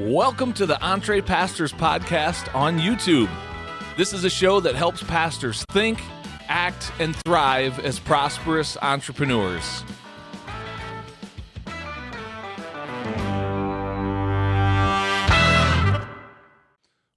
Welcome to the EntrePastors Podcast on YouTube. This is a show that helps pastors think, act, and thrive as prosperous entrepreneurs.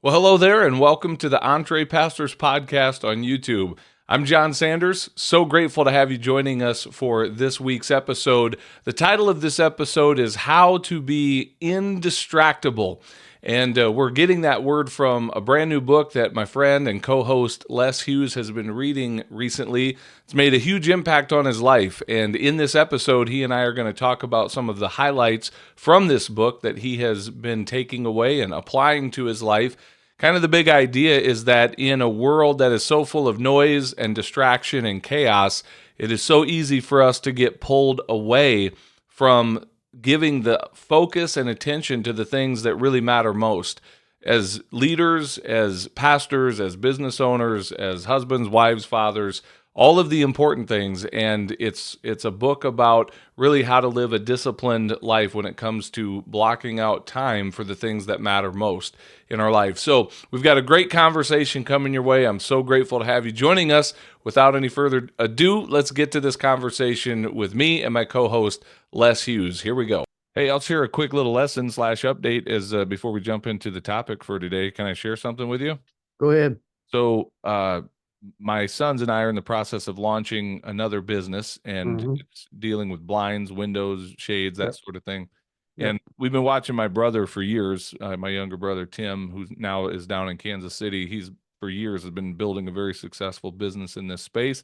Well, hello there, and welcome to the EntrePastors Podcast on YouTube. I'm Jon Sanders. So grateful to have you joining us for this week's episode. The title of this episode is How to Be Indistractable. And we're getting that word from a brand new book that my friend and co-host Les Hughes has been reading recently. It's made a huge impact on his life. And in this episode, he and I are going to talk about some of the highlights from this book that he has been taking away and applying to his life. Kind of the big idea is that in a world that is so full of noise and distraction and chaos, it is so easy for us to get pulled away from giving the focus and attention to the things that really matter most. As leaders, as pastors, as business owners, as husbands, wives, fathers, all of the important things. And it's a book about really how to live a disciplined life when it comes to blocking out time for the things that matter most in our life. So we've got a great conversation coming your way. I'm so grateful to have you joining us. Without any further ado, let's get to this conversation with me and my co-host, Les Hughes. Here we go. Hey, I'll share a quick little lesson/update as before we jump into the topic for today. Can I share something with you? Go ahead. So, my sons and I are in the process of launching another business, and it's dealing with blinds, windows, shades, that sort of thing. Yep. And we've been watching my brother for years, my younger brother, Tim, who now is down in Kansas City. He's for years has been building a very successful business in this space.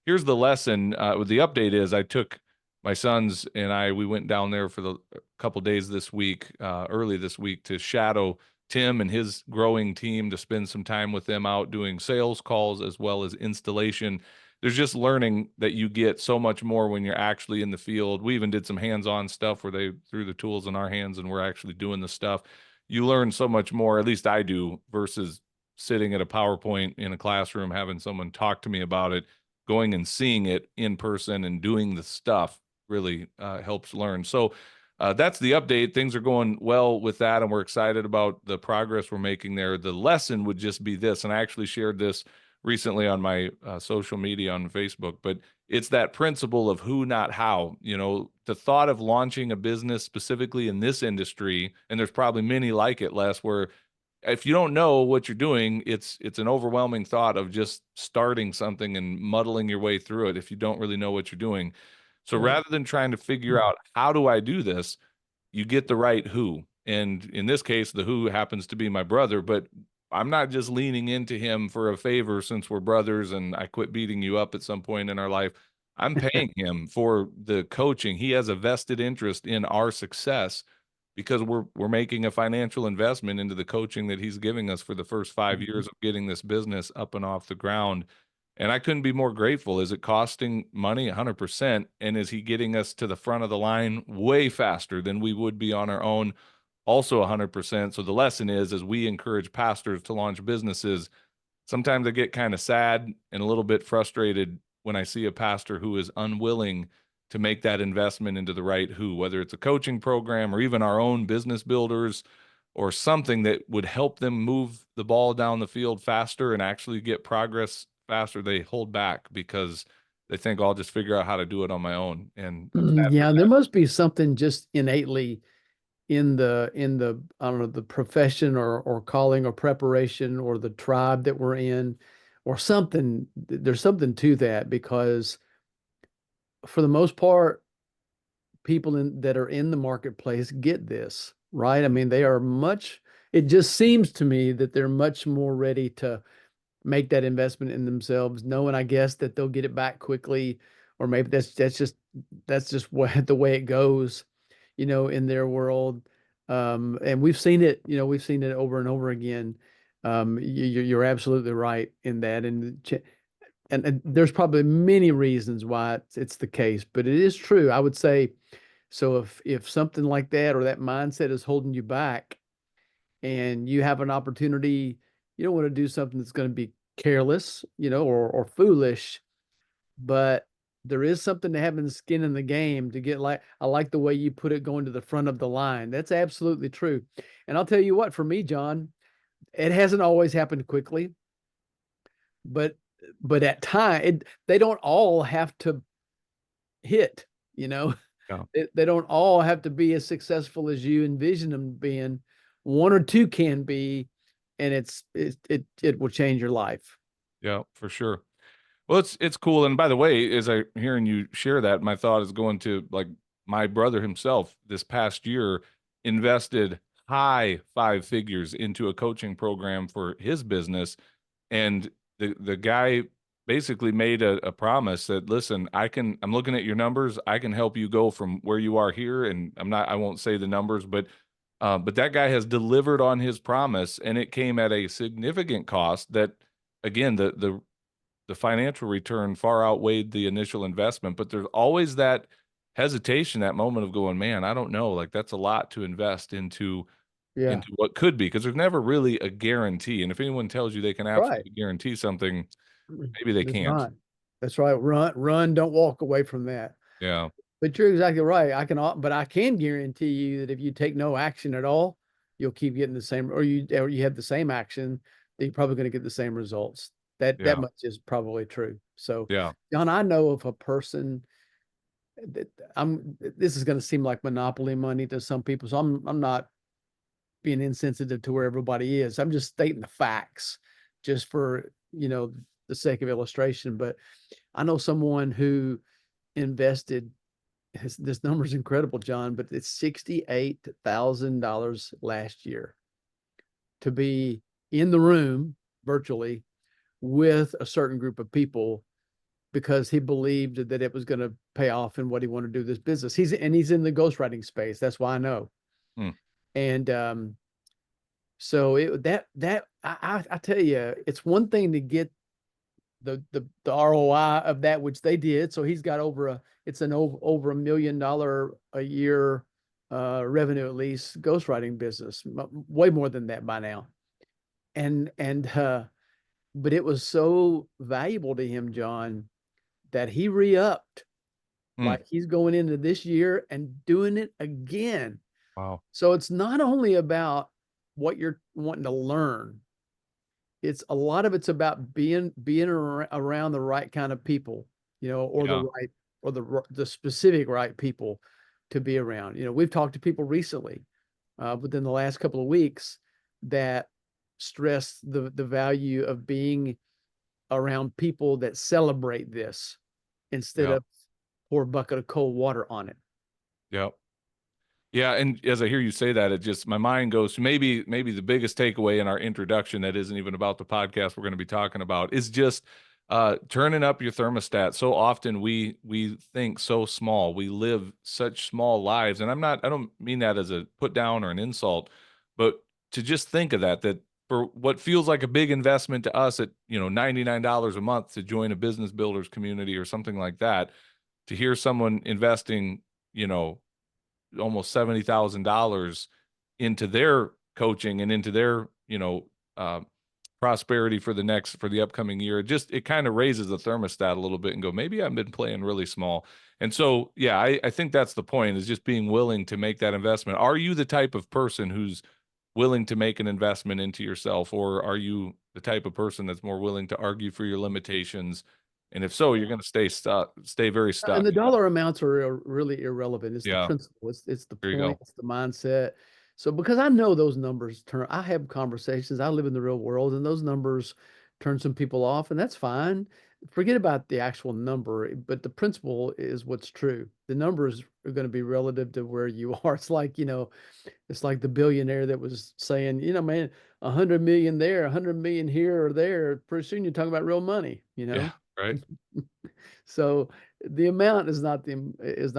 Here's the lesson. The update is I took my sons and we went down there for the couple days this week, early this week, to shadow Tim and his growing team, to spend some time with them out doing sales calls as well as installation. There's just learning that you get so much more when you're actually in the field. We even did some hands-on stuff where they threw the tools in our hands and we're actually doing the stuff. You learn so much more, at least I do, versus sitting at a PowerPoint in a classroom, having someone talk to me about it. Going and seeing it in person and doing the stuff really helps learn. So that's the update. Things are going well with that, and we're excited about the progress we're making there. The lesson would just be this, and I actually shared this recently on my social media on Facebook, but it's that principle of who, not how. You know, the thought of launching a business specifically in this industry, and there's probably many like it, Les, where if you don't know what you're doing, it's an overwhelming thought of just starting something and muddling your way through it if you don't really know what you're doing. So rather than trying to figure out how do I do this, you get the right who. And in this case, the who happens to be my brother, but I'm not just leaning into him for a favor since we're brothers and I quit beating you up at some point in our life. I'm paying him for the coaching. He has a vested interest in our success because we're making a financial investment into the coaching that he's giving us for the first 5 years of getting this business up and off the ground. And I couldn't be more grateful. Is it costing money? 100%. And is he getting us to the front of the line way faster than we would be on our own? Also 100%. So the lesson is, as we encourage pastors to launch businesses, sometimes I get kind of sad and a little bit frustrated when I see a pastor who is unwilling to make that investment into the right who, whether it's a coaching program or even our own business builders or something that would help them move the ball down the field faster and actually get progress faster. They hold back because they think, I'll just figure out how to do it on my own. And yeah, there must be something just innately in the I don't know, the profession or calling or preparation or the tribe that we're in or something. There's something to that, because for the most part, people that are in the marketplace get this, right? I mean, it just seems to me that they're much more ready to make that investment in themselves, knowing, I guess, that they'll get it back quickly, or maybe that's just the way it goes, in their world. And we've seen it over and over again. You're absolutely right in that, and there's probably many reasons why it's the case, but it is true. I would say, so if something like that or that mindset is holding you back, and you have an opportunity, you don't want to do something that's going to be careless, or foolish, but there is something to having skin in the game to get like, I like the way you put it, going to the front of the line. That's absolutely true. And I'll tell you what, for me, John, it hasn't always happened quickly, but at they don't all have to hit, you know. Yeah. They don't all have to be as successful as you envision them being. One or two can be, and it will change your life. Yeah, for sure. Well, it's cool. And by the way, as I hearing you share that, my thought is going to, like, my brother himself this past year invested high five figures into a coaching program for his business. And the guy basically made a promise that, listen, I'm looking at your numbers. I can help you go from where you are here. And I won't say the numbers, but that guy has delivered on his promise, and it came at a significant cost that, again, the financial return far outweighed the initial investment. But there's always that hesitation, that moment of going, man, I don't know, like, that's a lot to invest into Yeah, what could be, because there's never really a guarantee. And if anyone tells you they can right. absolutely guarantee something, maybe they That's can't. right. That's right. Run, don't walk away from that. Yeah. But you're exactly right. But I can guarantee you that if you take no action at all, you'll keep getting the same, or you have the same action, then you're probably going to get the same results. That Yeah. much is probably true. So, Yeah. John, I know of a person that this is going to seem like monopoly money to some people. So I'm not being insensitive to where everybody is. I'm just stating the facts just for, the sake of illustration. But I know someone who invested, this number is incredible, John, but it's $68,000 last year to be in the room virtually with a certain group of people because he believed that it was going to pay off in what he wanted to do this business. He's in the ghostwriting space. That's why I know. Hmm. And so I tell you, it's one thing to get the ROI of that, which they did. So he's got over $1 million a year revenue, at least, ghostwriting business, way more than that by now. But it was so valuable to him, John, that he re-upped. Hmm. Like, he's going into this year and doing it again. Wow. So it's not only about what you're wanting to learn. It's a lot of it's about being around the right kind of people, or Yeah. the specific right people to be around. We've talked to people recently, within the last couple of weeks, that stress the value of being around people that celebrate this instead Yeah. of pour a bucket of cold water on it. Yeah. Yeah, and as I hear you say that, it just, my mind goes to maybe the biggest takeaway in our introduction that isn't even about the podcast we're going to be talking about is just turning up your thermostat. So often we think so small. We live such small lives, and I don't mean that as a put down or an insult, but to just think of that for what feels like a big investment to us at, $99 a month to join a business builders community or something like that, to hear someone investing, almost $70,000 into their coaching and into their, uh, prosperity for the upcoming year. It kind of raises the thermostat a little bit and go, maybe I've been playing really small. And so, yeah, I think that's the point, is just being willing to make that investment. Are you the type of person who's willing to make an investment into yourself, or are you the type of person that's more willing to argue for your limitations? And if so, you're going to stay very And stuck. the dollar amounts are really irrelevant. It's the Yeah, principle. It's the there you point. go. It's the mindset. So because I know those numbers I have conversations. I live in the real world, and those numbers turn some people off, and that's fine. Forget about the actual number, but the principle is what's true. The numbers are going to be relative to where you are. It's like the billionaire that was saying, man, 100 million there, 100 million here or there. Pretty soon you're talking about real money. Yeah, right. So the amount is not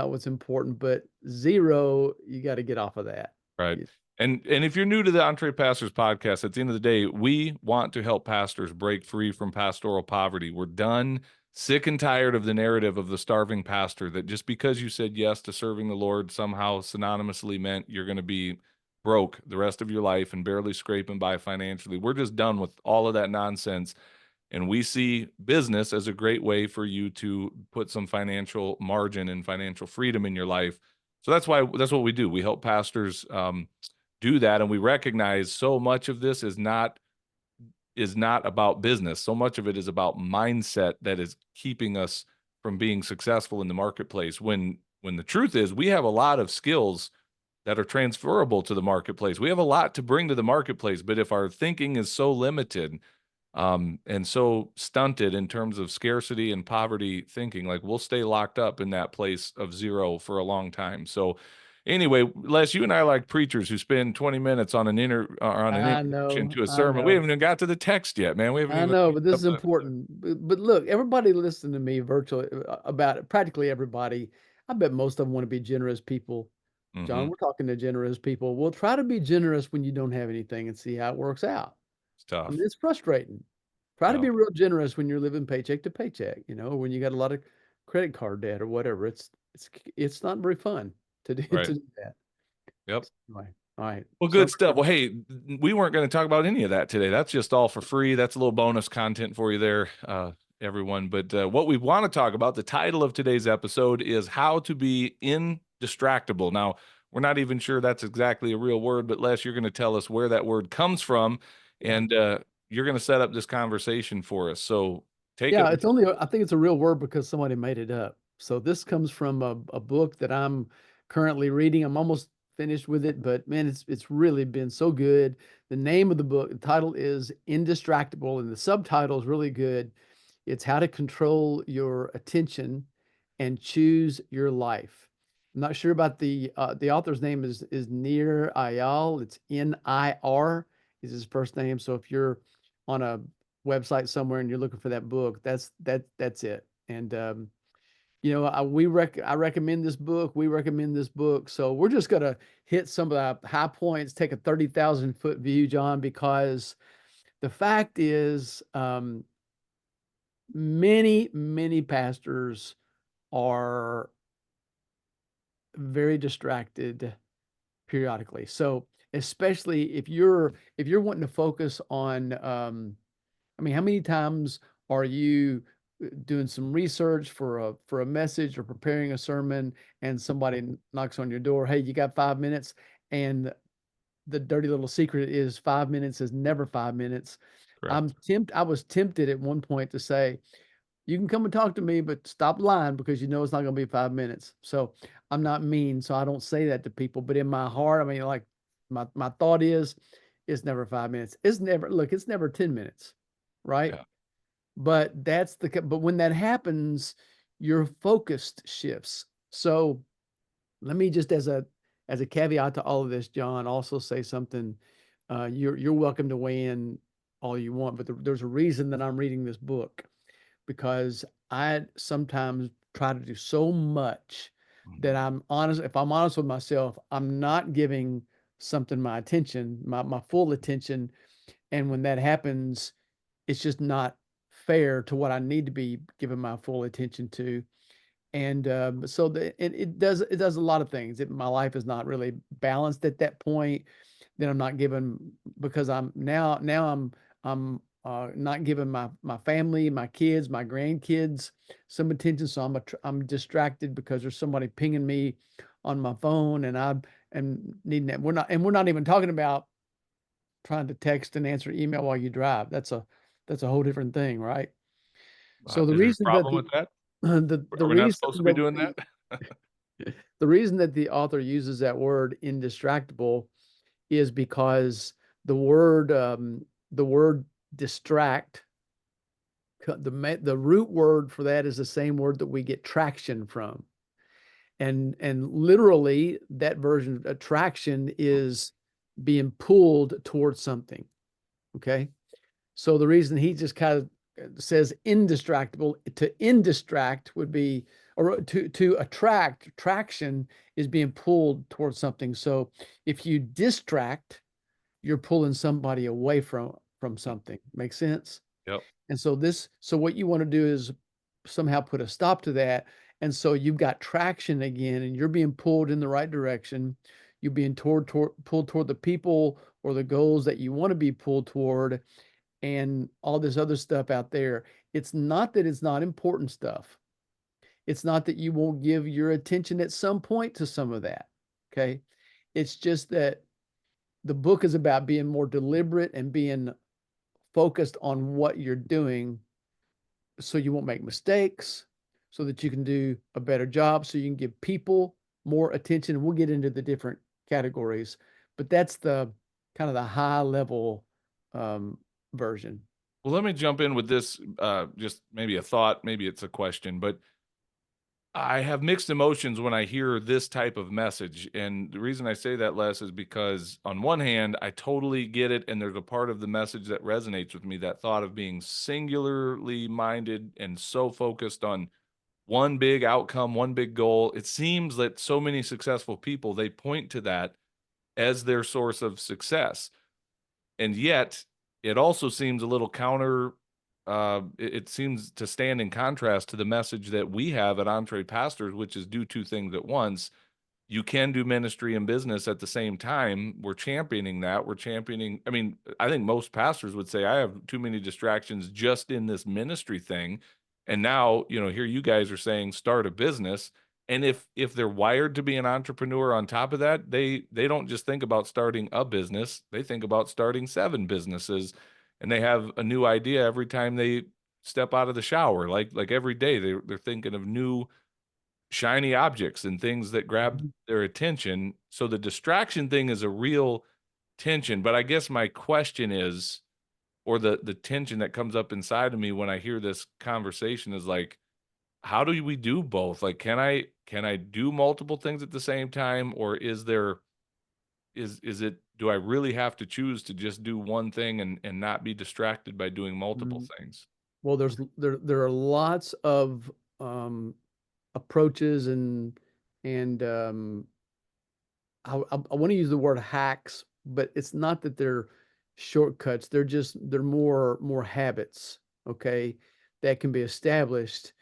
what's important, but zero, you got to get off of that. Right. And if you're new to the EntrePastors Podcast, at the end of the day, we want to help pastors break free from pastoral poverty. We're done, sick and tired of the narrative of the starving pastor, that just because you said yes to serving the Lord somehow synonymously meant you're going to be broke the rest of your life and barely scraping by financially. We're just done with all of that nonsense. And we see business as a great way for you to put some financial margin and financial freedom in your life. So that's what we do. We help pastors do that. And we recognize so much of this is not about business. So much of it is about mindset that is keeping us from being successful in the marketplace. When the truth is, we have a lot of skills that are transferable to the marketplace. We have a lot to bring to the marketplace, but if our thinking is so limited, and so stunted in terms of scarcity and poverty thinking, like we'll stay locked up in that place of zero for a long time. So anyway, Les, you and I like preachers who spend 20 minutes on an I introduction know, to a I sermon. We know. haven't even got to the text yet, man. We haven't I even know, finished but this up is important. But look, everybody listen to me virtually about it. Practically everybody. I bet most of them want to be generous people. John, Mhm. we're talking to generous people. We'll try to be generous when you don't have anything and see how it works out. It's I mean, tough. it's frustrating. Try to Yeah. be real generous when you're living paycheck to paycheck, when you got a lot of credit card debt or whatever. It's not very fun to do Right. to do that. Yep. Anyway, all right. Well, So good stuff. Well, hey, we weren't going to talk about any of that today. That's just all for free. That's a little bonus content for you there, everyone. But what we want to talk about, the title of today's episode is How to Be Indistractable. Now, we're not even sure that's exactly a real word, but Les, you're going to tell us where that word comes from, yeah. and you're going to set up this conversation for us. So take it. Yeah, I think it's a real word because somebody made it up. So this comes from a book that I'm currently reading. I'm almost finished with it, but man, it's really been so good. The name of the book, the title is Indistractable, and the subtitle is really good. It's How to Control Your Attention and Choose Your Life. I'm not sure about the author's name is Nir Ayal. It's Nir is his first name. So if you're on a website somewhere and you're looking for that book, that's it. And I recommend this book. We recommend this book. So we're just gonna hit some of the high points, take a 30,000-foot view, John, because the fact is, many pastors are very distracted periodically. So especially if you're wanting to focus on, I mean, how many times are you doing some research for a message or preparing a sermon, and somebody knocks on your door? Hey, you got 5 minutes? And the dirty little secret is 5 minutes is never 5 minutes. Correct. I was tempted at one point to say, you can come and talk to me, but stop lying because you know it's not going to be 5 minutes. So I'm not mean, so I don't say that to people. But in my heart, I mean, like my thought is, it's never 5 minutes. It's never 10 minutes, right? Yeah. But when that happens, your focused shifts. So let me just as a caveat to all of this, John, also say something. You're welcome to weigh in all you want, but there's a reason that I'm reading this book, because I sometimes try to do so much that Mhm. if I'm honest with myself, I'm not giving something my attention, my full attention. And when that happens, it's just not fair to what I need to be giving my full attention to. And so it does a lot of things. My life is not really balanced at that point. Then I'm not giving, because I'm not giving my family, my kids, my grandkids some attention. So I'm distracted because there's somebody pinging me on my phone, and I am needing that. We're not even talking about trying to text and answer email while you drive. That's a whole different thing, right? So the Is there a reason that problem with that? the Are we not reason supposed to be that doing that? the reason that the author uses that word indistractable is because the word distract, the root word for that is the same word that we get traction from. And literally that version of attraction is being pulled towards something. Okay. So the reason he just kind of says indistractable, to indistract would be, or to attract, traction is being pulled towards something. So if you distract, you're pulling somebody away from something. Make sense? Yep. And so what you want to do is somehow put a stop to that. And so you've got traction again, and you're being pulled in the right direction. You're being pulled toward the people or the goals that you want to be pulled toward. and all this other stuff out there. It's not that it's not important stuff. It's not that you won't give your attention at some point to some of that. Okay. It's just that the book is about being more deliberate and being focused on what you're doing so you won't make mistakes, so that you can do a better job, so you can give people more attention. We'll get into the different categories, but that's the kind of the high level um, version. Well, let me jump in with this, just maybe a thought, maybe it's a question, but I have mixed emotions when I hear this type of message. And the reason I say that, Les, is because on one hand, I totally get it. And there's a part of the message that resonates with me, that thought of being singularly minded and so focused on one big outcome, one big goal. It seems that so many successful people, they point to that as their source of success. And yet it also seems a little counter. It seems to stand in contrast to the message that we have at EntrePastors, which is do two things at once. You can do ministry and business at the same time. We're championing that. We're championing. I mean, I think most pastors would say I have too many distractions just in this ministry thing. And now, here you guys are saying start a business. And if they're wired to be an entrepreneur on top of that, they don't just think about starting a business. They think about starting 7 businesses, and they have a new idea every time they step out of the shower. Like every day they're thinking of new shiny objects and things that grab Mhm. their attention. So the distraction thing is a real tension. But I guess my question is, or the tension that comes up inside of me when I hear this conversation is like, how do we do both? Like, can I do multiple things at the same time, or is it, do I really have to choose to just do one thing and not be distracted by doing multiple Mhm. things? Well, there are lots of um, approaches and I want to use the word hacks, but it's not that they're shortcuts. They're more habits, okay, that can be established.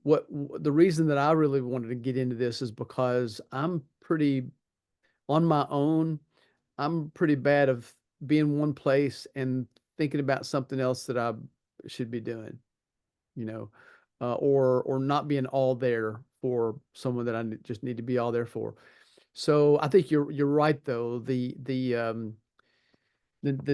The reason that I really wanted to get into this is because I'm pretty on my own. I'm pretty bad of being one place and thinking about something else that I should be doing, you know, or not being all there for someone that just need to be all there for. So I think you're right though. The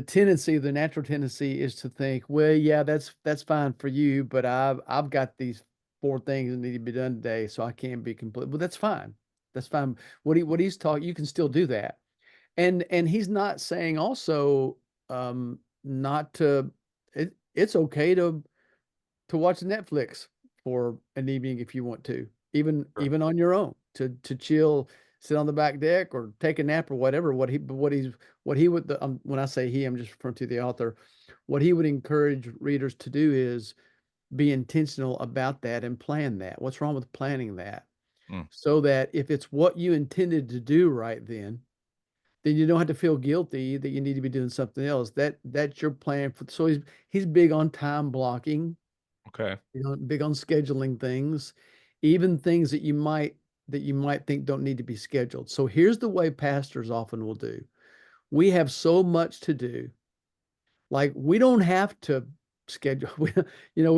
tendency, the natural tendency is to think, well, yeah, that's fine for you, but I've got these 4 things that need to be done today, so I can't be complete. Well, that's fine. That's fine. What he's talking, you can still do that. And he's not saying also not to it's okay to watch Netflix for an evening if you want to, even Sure. even on your own, to chill, sit on the back deck or take a nap or whatever. What he would when I say he, I'm just referring to the author. What he would encourage readers to do is be intentional about that and plan that. What's wrong with planning that? Mm, So that if it's what you intended to do right then you don't have to feel guilty that you need to be doing something else. That's your plan for. So he's big on time blocking, okay. big on scheduling things, even things that you might think don't need to be scheduled. So here's the way pastors often will do. We have so much to do. Like we don't have to schedule. We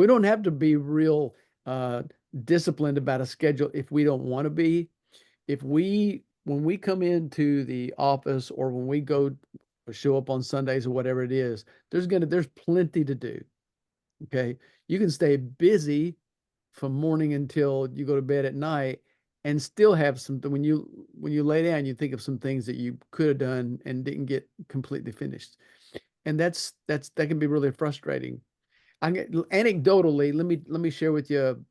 don't have to be real uh, disciplined about a schedule if we don't want to be. If we when we come into the office or when we go or show up on Sundays or whatever it is, there's plenty to do. Okay. You can stay busy from morning until you go to bed at night and still have something when you lay down, you think of some things that you could have done and didn't get completely finished. And that can be really frustrating. Anecdotally, let me share with you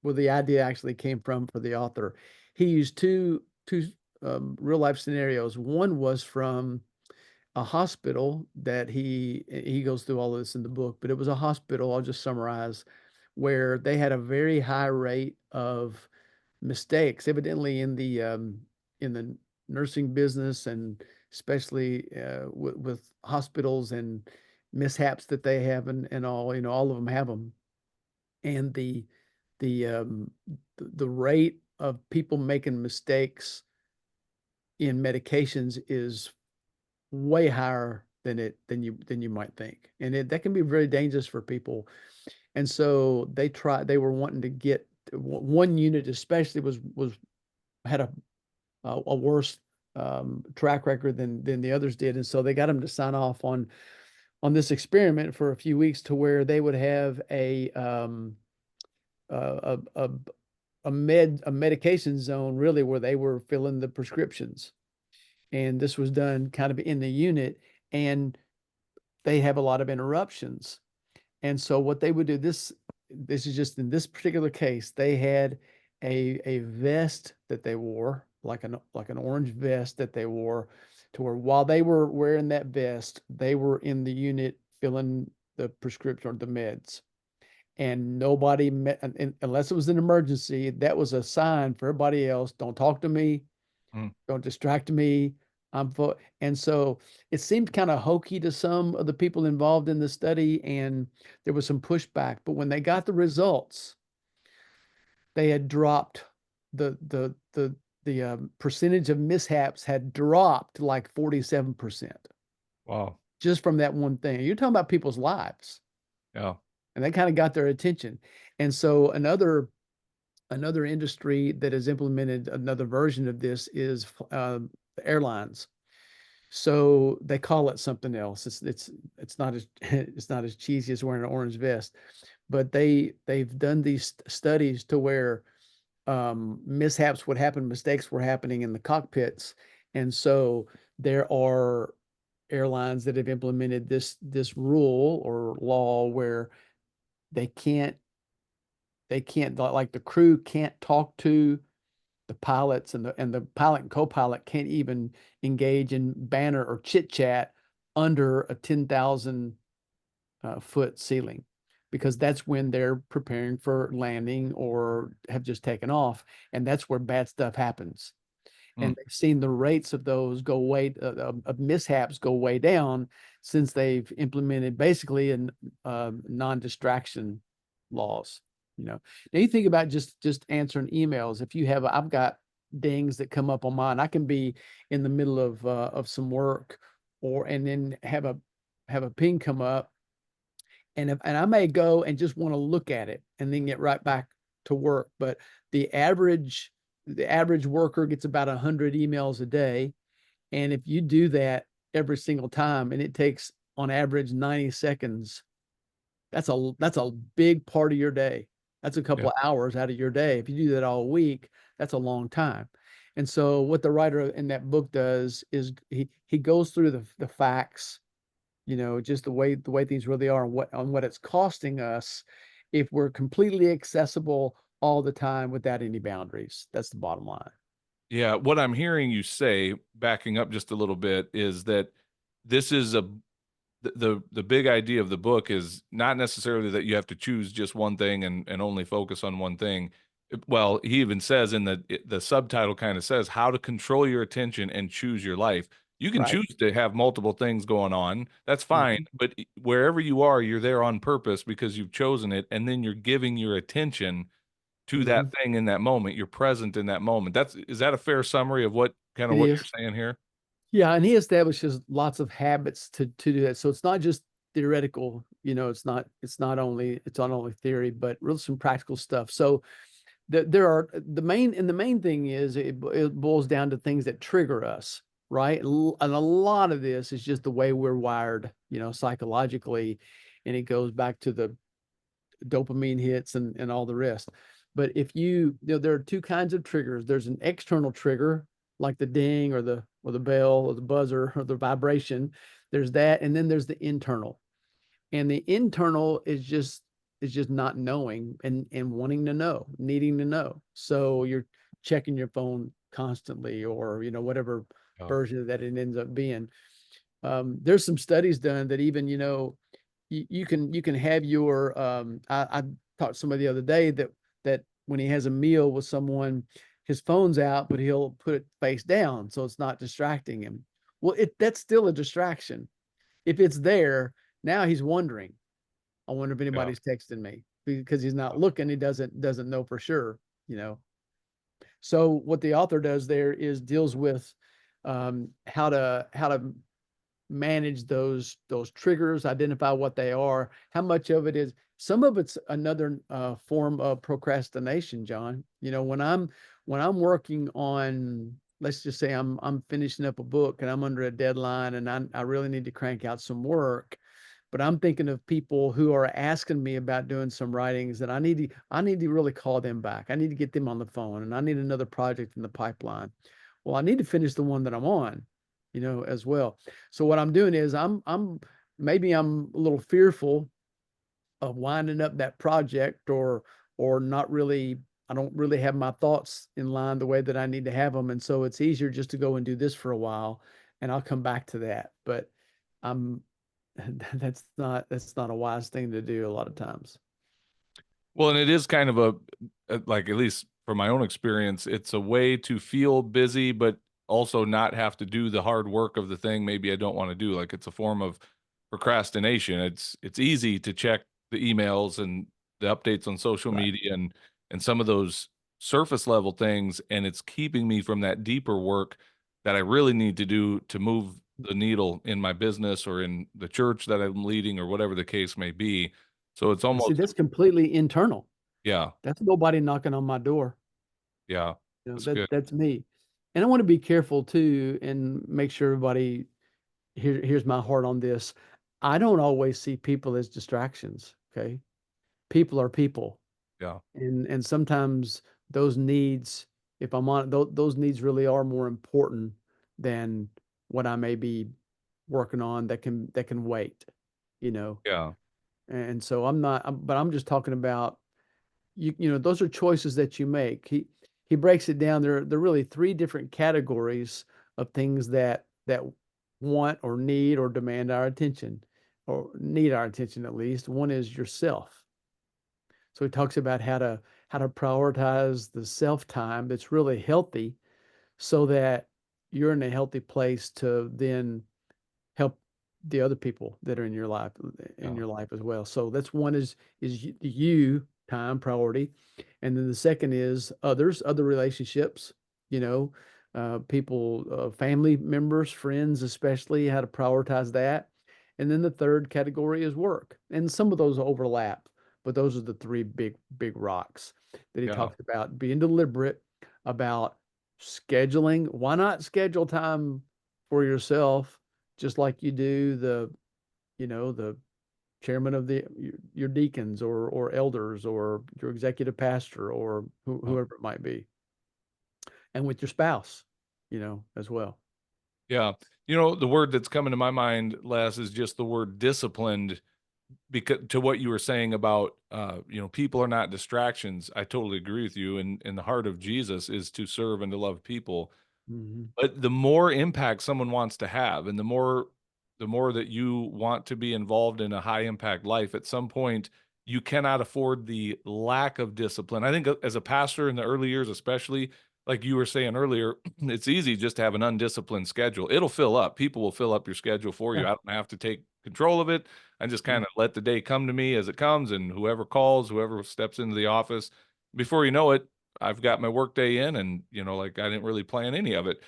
where the idea actually came from for the author. He used two real life scenarios. One was from a hospital that he goes through all of this in the book, but it was a hospital. I'll just summarize where they had a very high rate of mistakes, evidently in the nursing business and especially with hospitals and mishaps that they have and all all of them have them and the the rate of people making mistakes in medications is way higher than you might think. And that can be very dangerous for people. And so they were wanting to get one unit especially had a worse track record than the others did. And so they got them to sign off on this experiment for a few weeks to where they would have a, a, a medication zone really where they were filling the prescriptions. And this was done kind of in the unit, and they have a lot of interruptions. And so what they would do, this is just in this particular case, they had a vest that they wore, like an orange vest that they wore, to where while they were wearing that vest, they were in the unit filling the prescription or the meds. And nobody met, unless it was an emergency, that was a sign for everybody else. Don't talk to me. Mm. Don't distract me. And so it seemed kind of hokey to some of the people involved in the study, and there was some pushback. But when they got the results, they had dropped the percentage of mishaps had dropped like 47% Wow. just from that one thing. You're talking about people's lives, Yeah. and that kind of got their attention. And so another industry that has implemented another version of this is airlines. So they call it something else. It's not as it's not as cheesy as wearing an orange vest, but they've done these studies to where mishaps would happen, mistakes were happening in the cockpits, and so there are airlines that have implemented this rule or law where they can't like the crew can't talk to the pilots, and the pilot and co-pilot can't even engage in banter or chit chat under a 10,000 foot ceiling, because that's when they're preparing for landing or have just taken off, and that's where bad stuff happens. Mm. And they've seen the rates of those go way of mishaps go way down since they've implemented basically non-distraction laws. Now you think about just answering emails. If you have, I've got dings that come up on mine. I can be in the middle of some work, and then have a ping come up, and I may go and just want to look at it and then get right back to work. But the average worker gets about 100 emails a day, and if you do that every single time, and it takes on average 90 seconds, that's a big part of your day. That's a couple Yeah. of hours out of your day. If you do that all week, that's a long time. And so what the writer in that book does is he goes through the facts, just the way things really are, and what it's costing us if we're completely accessible all the time without any boundaries. That's the bottom line. Yeah. What I'm hearing you say, backing up just a little bit, is that this is the big idea of the book is not necessarily that you have to choose just one thing and only focus on one thing. Well, he even says in the subtitle kind of says how to control your attention and choose your life. You can Right. choose to have multiple things going on. That's fine. Mhm. But wherever you are, you're there on purpose because you've chosen it. And then you're giving your attention to that Mhm. thing in that moment. You're present in that moment. Is that a fair summary of what kind of It what is. you're saying here? Yeah, and he establishes lots of habits to do that. So it's not just theoretical, it's not only theory, but really some practical stuff. So there are the main thing is it boils down to things that trigger us, right? And a lot of this is just the way we're wired, psychologically, and it goes back to the dopamine hits and all the rest. But if there are two kinds of triggers. There's an external trigger, like the ding or the bell or the buzzer or the vibration. There's that, and then there's the internal. And the internal is just not knowing and wanting to know, needing to know. So you're checking your phone constantly, or whatever Oh, version of that it ends up being. There's some studies done that even you can have your I talked to somebody the other day that when he has a meal with someone, his phone's out, but he'll put it face down so it's not distracting him. Well, that's still a distraction. If it's there, now he's wondering, I wonder if yeah. anybody's texting me, because he's not looking. He doesn't know for sure, you know. So what the author does there is deals with how to manage those triggers, identify what they are, how much of it is. Some of it's another form of procrastination, John. When I'm working on, let's just say I'm finishing up a book and I'm under a deadline and I really need to crank out some work, but I'm thinking of people who are asking me about doing some writings that I need to really call them back. I need to get them on the phone, and I need another project in the pipeline. Well, I need to finish the one that I'm on, as well. So what I'm doing is I'm a little fearful of winding up that project, or not really. I don't really have my thoughts in line the way that I need to have them, and so it's easier just to go and do this for a while, and I'll come back to that. But I'm that's not a wise thing to do a lot of times. Well, and it is kind of like, at least from my own experience, it's a way to feel busy, but also not have to do the hard work of the thing maybe I don't want to do. Like, it's a form of procrastination. It's easy to check the emails and the updates on social Right. media and some of those surface level things, and it's keeping me from that deeper work that I really need to do to move the needle in my business or in the church that I'm leading or whatever the case may be. So it's But see, almost, that's completely internal. yeah, That's nobody knocking on my door. yeah, that's That good. that's me. And I want to be careful too and make sure everybody here's my heart on this. I don't always see people as distractions. Okay. People are people. Yeah, And sometimes those needs, if I'm on those needs really are more important than what I may be working on that can wait, you know. yeah, And so but I'm just talking about those are choices that you make. He breaks it down. There are really three different categories of things that want or need or demand our attention, or need our attention at least. One is yourself. So he talks about how to prioritize the self time that's really healthy, so that you're in a healthy place to then help the other people that are in yeah, your life as well. So that's one is you time priority, and then the second is other relationships, you know, people, family members, friends, especially how to prioritize that. And then the third category is work, and some of those overlap, but those are the three big rocks that he yeah, talks about being deliberate about scheduling. Why not schedule time for yourself, just like you do the chairman of your deacons, or elders, or your executive pastor, or oh, whoever it might be, and with your spouse, as well. yeah. The word that's coming to my mind, Les, is just the word disciplined. Because to what you were saying about, people are not distractions. I totally agree with you. And the heart of Jesus is to serve and to love people. Hmm. But the more impact someone wants to have, and the more that you want to be involved in a high impact life, at some point you cannot afford the lack of discipline. I think as a pastor in the early years, especially, like you were saying earlier, it's easy just to have an undisciplined schedule. It'll fill up. People will fill up your schedule for you. Yeah. I don't have to take control of it. I just Yeah. kind of let the day come to me as it comes, and whoever calls, whoever steps into the office, before you know it, I've got my work day in, and like, I didn't really plan any of it.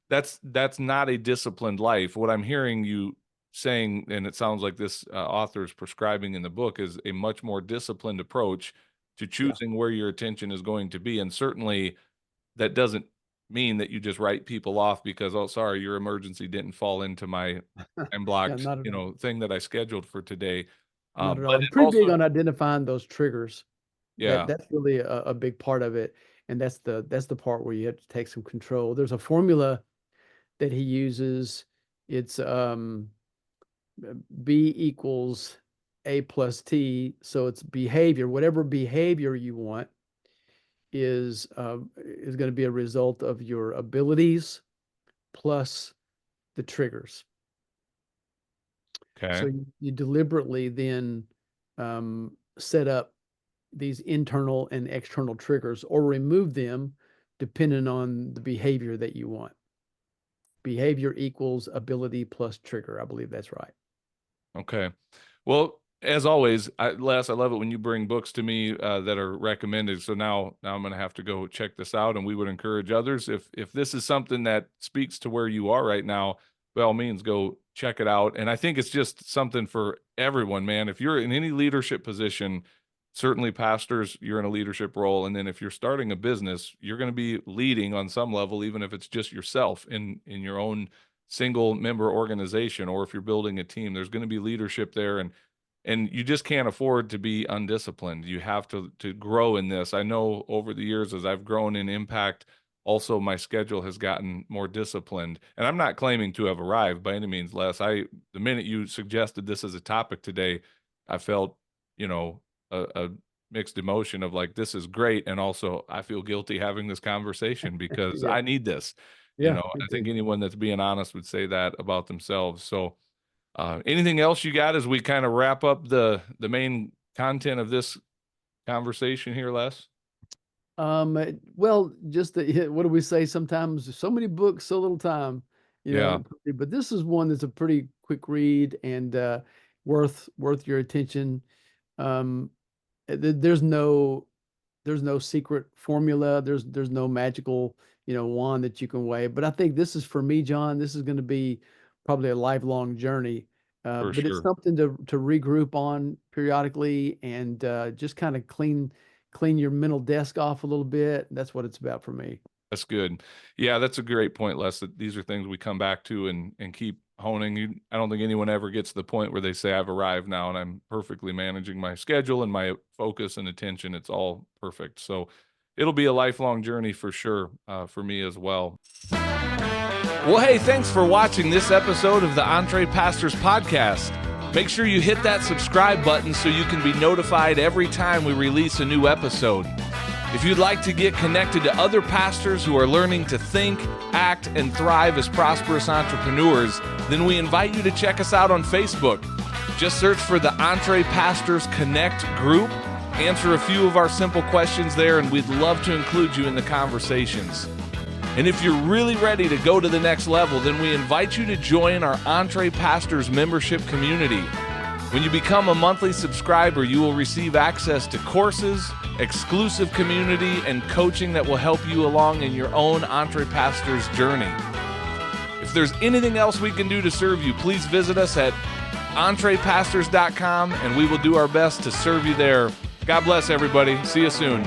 That's not a disciplined life. What I'm hearing you saying, and it sounds like this author is prescribing in the book, is a much more disciplined approach to Yeah. choosing where your attention is going to be. And certainly that doesn't mean that you just write people off because, oh, sorry, your emergency didn't fall into my time Yeah, blocked, not at all. thing that I scheduled for today. Not at But all. He's it pretty also, big on identifying those triggers. That yeah, that's really a big part of it. And that's the part where you have to take some control. There's a formula that he uses. It's B equals A plus T. So it's behavior. Whatever behavior you want is going to be a result of your abilities plus the triggers. So okay, you deliberately then set up these internal and external triggers, or remove them depending on the behavior that you want. Behavior equals ability plus trigger. I believe that's right. okay. Well, as always, Les, I love it when you bring books to me that are recommended. So now I'm going to have to go check this out, and we would encourage others, if this is something that speaks to where you are right now, by all means, go check it out. And I think it's just something for everyone, man. If you're in any leadership position, certainly pastors, you're in a leadership role. And then if you're starting a business, you're going to be leading on some level, even if it's just yourself in your own single member organization, or if you're building a team, there's going to be leadership there. And you just can't afford to be undisciplined. You have to grow in this. I know over the years, as I've grown in impact, also my schedule has gotten more disciplined. And I'm not claiming to have arrived by any means, Les. The minute you suggested this as a topic today, I felt, a mixed emotion of like, this is great. And also I feel guilty having this conversation because Yeah. I need this. Yeah, I think anyone that's being honest would say that about themselves. So anything else you got as we kind of wrap up the main content of this conversation here, Les? Well, just what do we say sometimes? So many books, so little time, Yeah, but this is one that's a pretty quick read and worth your attention. Um, there's no secret formula. There's no magical, wand that you can wave. But I think this is for me, John. This is going to be probably a lifelong journey. for But it's sure. something to regroup on periodically and just kind of clean your mental desk off a little bit. That's what it's about for me. That's good. Yeah, that's a great point, Les, that these are things we come back to and keep honing. I don't think anyone ever gets to the point where they say, I've arrived now and I'm perfectly managing my schedule and my focus and attention. It's all perfect. So it'll be a lifelong journey for sure, for me as well. Well, hey, thanks for watching this episode of the EntrePastors Podcast. Make sure you hit that subscribe button so you can be notified every time we release a new episode. If you'd like to get connected to other pastors who are learning to think, act, and thrive as prosperous entrepreneurs, then we invite you to check us out on Facebook. Just search for the EntrePastors Connect group, answer a few of our simple questions there, and we'd love to include you in the conversations. And if you're really ready to go to the next level, then we invite you to join our EntrePastors membership community. When you become a monthly subscriber, you will receive access to courses, exclusive community, and coaching that will help you along in your own EntrePastors journey. If there's anything else we can do to serve you, please visit us at EntrePastors.com, and we will do our best to serve you there. God bless everybody. See you soon.